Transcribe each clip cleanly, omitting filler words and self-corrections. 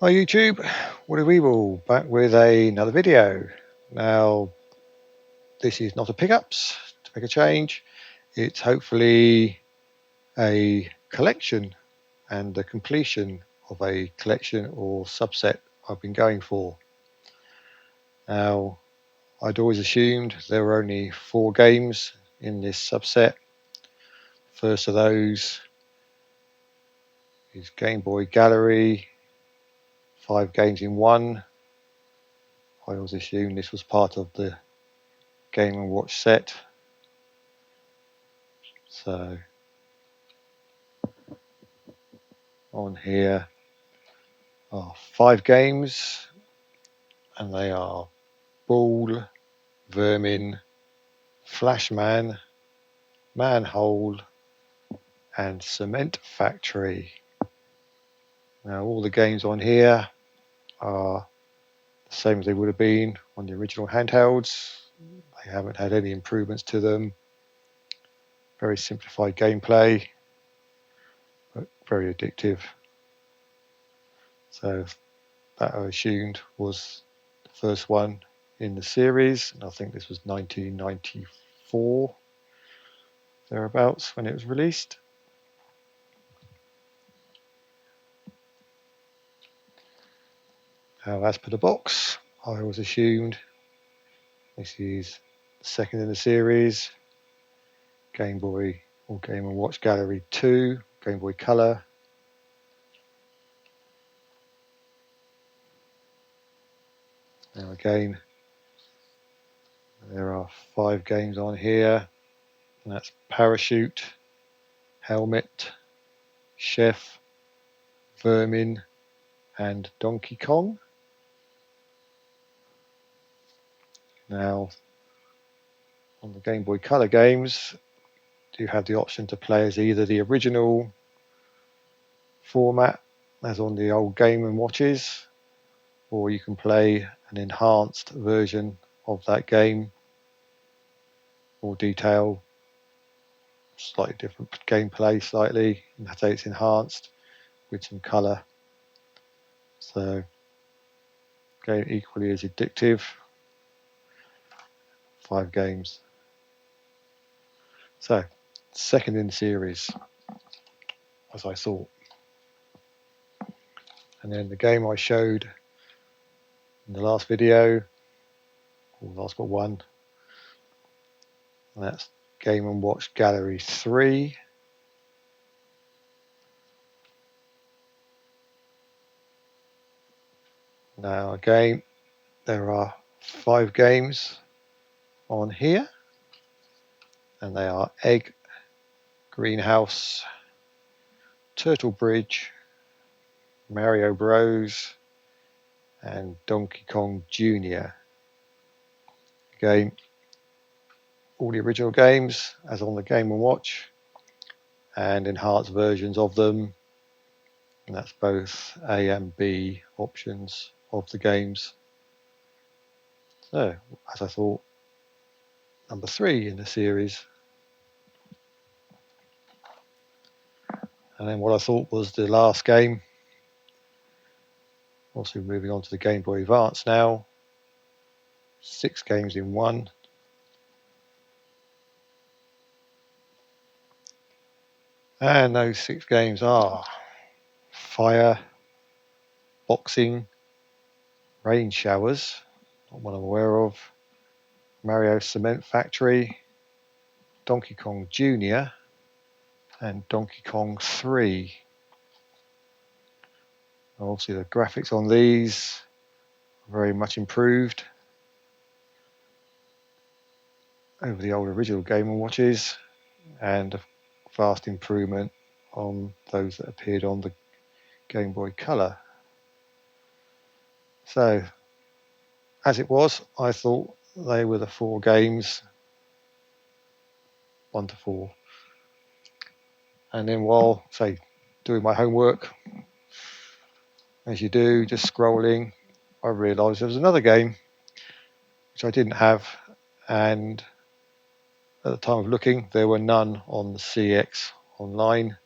Hi YouTube, Weeble back with another video. Now this is not a pickups to make a change, it's hopefully a collection and the completion of a collection or subset I've been going for. Now I'd always assumed there were only 4 games in this subset. First of those is Gameboy Gallery, 5 games in 1. I always assumed this was part of the Game & Watch set. So on here are 5 games, and they are Ball, Vermin, Flashman, Manhole and Cement Factory. Now all the games on here are the same as they would have been on the original handhelds. They haven't had any improvements to them. Very simplified gameplay, but very addictive. So that I assumed was the first one in the series, and I think this was 1994 thereabouts when it was released. Now as per the box, I always assumed this is the second in the series, Game Boy or Game & Watch Gallery 2, Game Boy Color. Now again, there are 5 games on here, and that's Parachute, Helmet, Chef, Vermin and Donkey Kong. Now on the Game Boy Color games, you have the option to play as either the original format as on the old Game & Watches, or you can play an enhanced version of that game, more detail, slightly different gameplay, slightly, and that's how it's enhanced with some colour. So game equally as addictive. 5 games. So second in the series, as I thought. And then the game I showed in the last video, or last but one, and that's Game & Watch Gallery 3. Now again, there are 5 games on here, and they are Egg, Greenhouse, Turtle Bridge, Mario Bros and Donkey Kong Jr. Again, all the original games as on the Game & Watch, and enhanced versions of them, and that's both A and B options of the games. So as I thought, number 3 in the series. And then what I thought was the last game, also moving on to the Game Boy Advance now, 6 games in 1. And those 6 games are Fire, Boxing, Rain Showers, not one I'm aware of, Mario Cement Factory, Donkey Kong Jr. and Donkey Kong 3. Obviously the graphics on these are very much improved over the old original Game & Watches, and a vast improvement on those that appeared on the Game Boy Color. So as it was, I thought they were the 4 games, 1 to 4. And then while, say, doing my homework, as you do, just scrolling, I realised there was another game which I didn't have, and at the time of looking there were none on the CX online,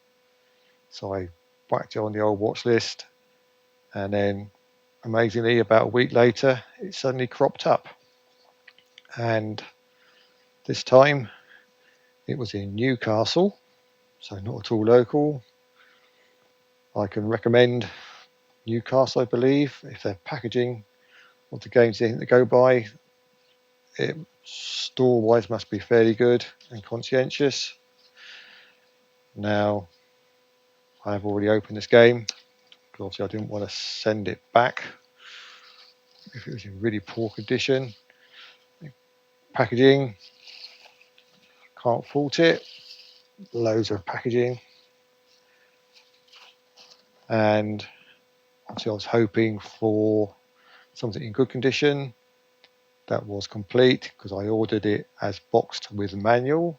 so I whacked it on the old watch list, And then amazingly, about a week later, it suddenly cropped up. And this time it was in Newcastle, so not at all local. I can recommend Newcastle, I believe, if their packaging of the games they go by, it store-wise must be fairly good and conscientious. Now, I've already opened this game, because obviously I didn't want to send it back if it was in really poor condition. Packaging, can't fault it. Loads of packaging. And obviously I was hoping for something in good condition. That was complete because I ordered it as boxed with manual,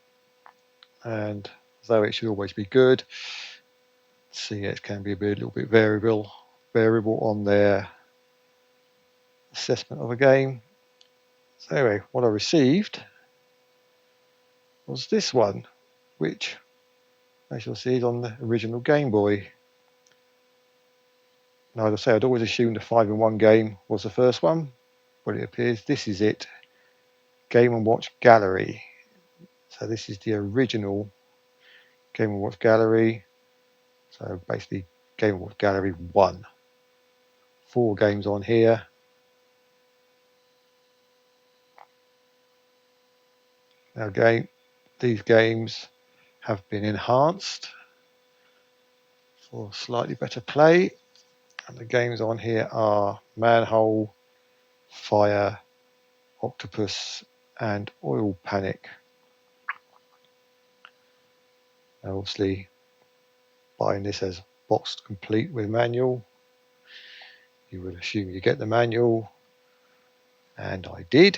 and though it should always be good, CS can be a little bit variable on their assessment of a game. So anyway, what I received was this one, which, as you'll see, is on the original Game Boy. Now, as I say, I'd always assumed the 5-in-1 game was the first one, but it appears this is it. Game & Watch Gallery. So this is the original Game & Watch Gallery. So basically Game & Watch Gallery 1. 4 games on here. Now again, these games have been enhanced for slightly better play. And the games on here are Manhole, Fire, Octopus and Oil Panic. Now obviously, buying this as boxed complete with manual, you would assume you get the manual, and I did.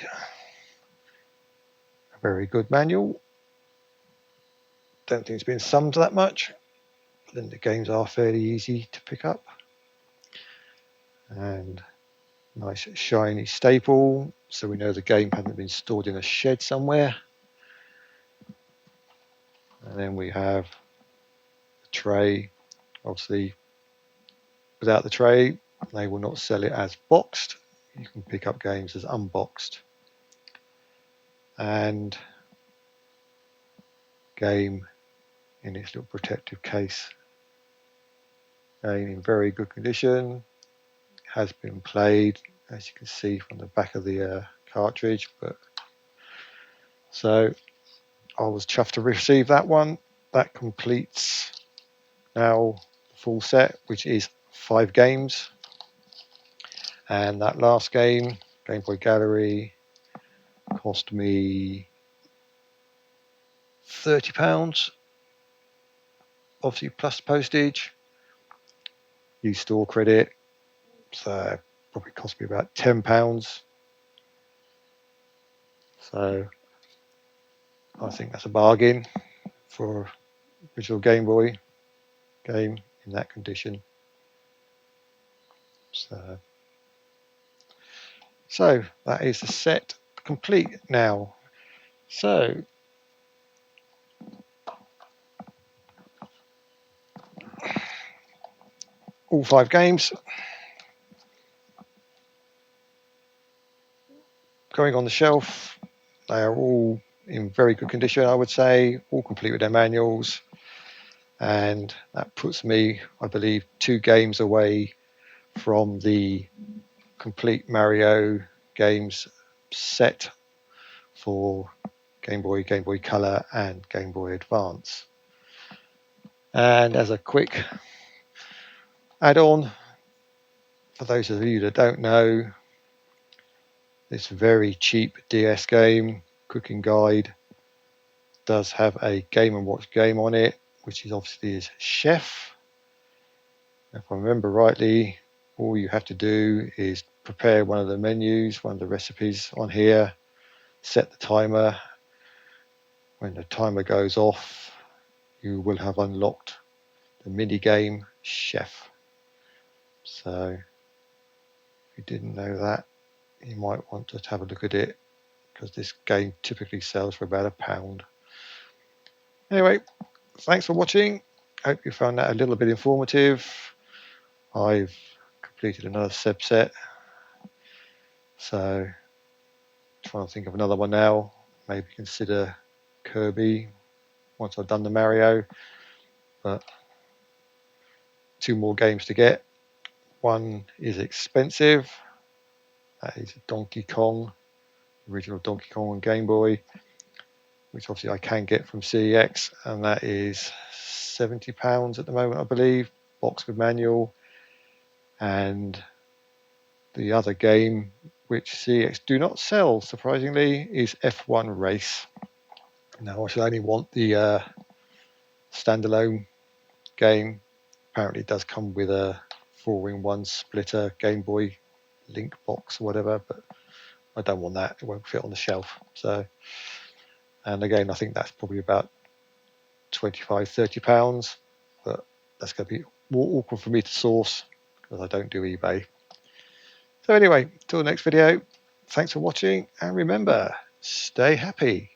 A very good manual. Don't think it's been summed that much, but then the games are fairly easy to pick up. And nice shiny staple, so we know the game hasn't been stored in a shed somewhere. And then we have the tray. Obviously, without the tray, they will not sell it as boxed. You can pick up games as unboxed. And game in its little protective case. Game in very good condition. Has been played, as you can see from the back of the cartridge. But so I was chuffed to receive that one. That completes now the full set, which is 5 games. And that last game, Game Boy Gallery, cost me £30, obviously plus postage. Use store credit, so probably cost me about £10. So I think that's a bargain for original Game Boy game in that condition. So that is the set complete now. So all 5 games going on the shelf. They are all in very good condition, I would say, all complete with their manuals. And that puts me, I believe, 2 games away from the complete Mario games set for Game Boy, Game Boy Color and Game Boy Advance. And as a quick add-on, for those of you that don't know, this very cheap DS game, Cooking Guide, does have a Game & Watch game on it, which is obviously is Chef. If I remember rightly, all you have to do is prepare one of the menus, one of the recipes on here, set the timer. When the timer goes off, you will have unlocked the mini game Chef. So if you didn't know that, you might want to have a look at it, because this game typically sells for about £1. Anyway, thanks for watching. Hope you found that a little bit informative. I've completed another subset. So trying to think of another one now. Maybe consider Kirby once I've done the Mario. But 2 more games to get. One is expensive. That is Donkey Kong, original Donkey Kong on Game Boy, which obviously I can get from CEX, and that is £70 at the moment, I believe, box with manual. And the other game, which CEX do not sell, surprisingly, is F1 Race. Now, I should only want the standalone game. Apparently, it does come with a 4-in-1 splitter Game Boy link box or whatever, but I don't want that. It won't fit on the shelf. So, and again, I think that's probably about £25–30, but that's going to be more awkward for me to source because I don't do eBay. So anyway, till the next video, thanks for watching, and remember, stay happy.